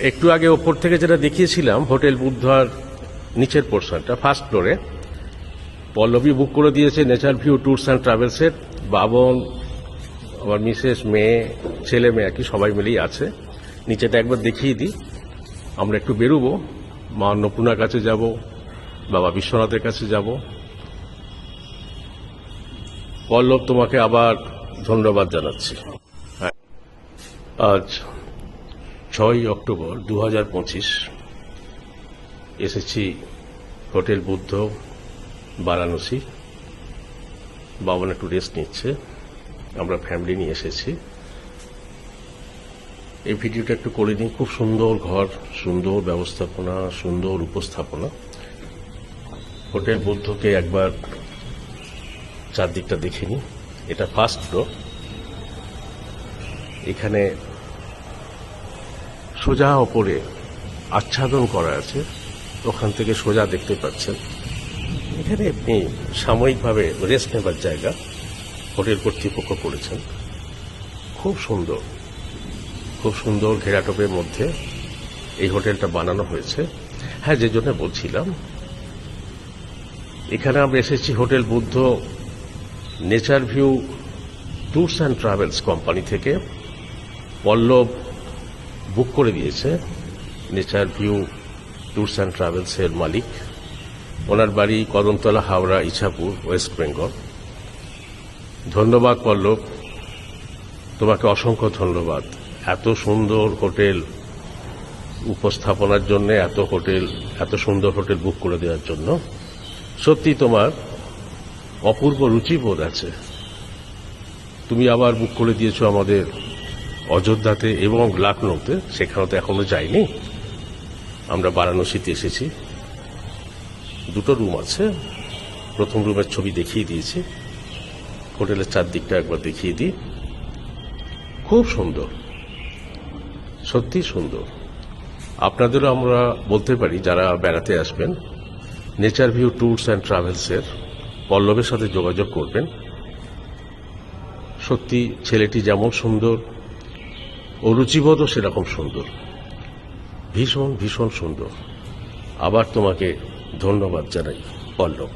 একটু আগে ওপর থেকে যেটা দেখিয়েছিলাম হোটেল বুদ্ধার নিচের পোর্শনটা ফার্স্ট ফ্লোরে পল্লবী বুক করে দিয়েছে নেচার ভিউ ট্যুরস অ্যান্ড ট্রাভেলসের। বাবন, আমার মিসেস, মেয়ে, ছেলে মেয়ে আর কি সবাই মিলেই আছে। নিচেটা একবার দেখিয়ে দিই। আমরা একটু বেরোবো, মা অন্নপূর্ণার কাছে যাব, বাবা বিশ্বনাথের কাছে যাব। পল্লব, তোমাকে আবার ধন্যবাদ জানাচ্ছি। আজ 6 অক্টোবর 2025 এসেছি হোটেল বুদ্ধ, বারাণসী। বাবন একটু রেস্ট নিচ্ছে, আমরা ফ্যামিলি নিয়ে এসেছি। এই ভিডিওটা একটু করে দিন। খুব সুন্দর ঘর, সুন্দর ব্যবস্থাপনা, সুন্দর উপস্থাপনা। হোটেল বুদ্ধকে একবার চারদিকটা দেখে নিই। এটা ফার্স্ট ফ্লোর। এখানে সোজা ওপরে আচ্ছাদন করা আছে, ওখান থেকে সোজা দেখতে পাচ্ছেন। এখানে আপনি সাময়িকভাবে রেস্ট নেবার জায়গা হোটেল কর্তৃপক্ষ করেছেন। খুব সুন্দর, খুব সুন্দর ঘেরাটোপের মধ্যে এই হোটেলটা বানানো হয়েছে। হ্যাঁ, যে জন্য বলছিলাম, এখানে আমরা এসেছি hotel Buddha nature view tours and travels company থেকে। পল্লব বুক করে দিয়েছে, নেচার ভিউ ট্যুরস অ্যান্ড ট্রাভেলসের মালিক। ওনার বাড়ি কদমতলা, হাওড়া, ইছাপুর, ওয়েস্ট বেঙ্গল। ধন্যবাদ পল্লব, তোমাকে অসংখ্য ধন্যবাদ এত সুন্দর হোটেল উপস্থাপনার জন্য, এত সুন্দর হোটেল বুক করে দেওয়ার জন্য। সত্যি তোমার অপূর্ব রুচিবোধ আছে। তুমি আবার বুক করে দিয়েছো আমাদের অযোধ্যাতে এবং লখনৌতে, সেখানে তো এখনো যাইনি। আমরা বারাণসীতে এসেছি। 2টো রুম আছে। প্রথম রুমের ছবি দেখিয়ে দিয়েছি। হোটেলের চারদিকটা একবার দেখিয়ে দিই। খুব সুন্দর, সত্যি সুন্দর। আপনাদেরও আমরা বলতে পারি, যারা বেড়াতে আসবেন, নেচার ভিউ ট্যুরস অ্যান্ড ট্রাভেলসের পল্লবের সাথে যোগাযোগ করবেন। সত্যি ছেলেটি যেমন সুন্দর, অরুচিবোধও সেরকম সুন্দর, ভীষণ ভীষণ সুন্দর। আবার তোমাকে ধন্যবাদ জানাই পল্লব।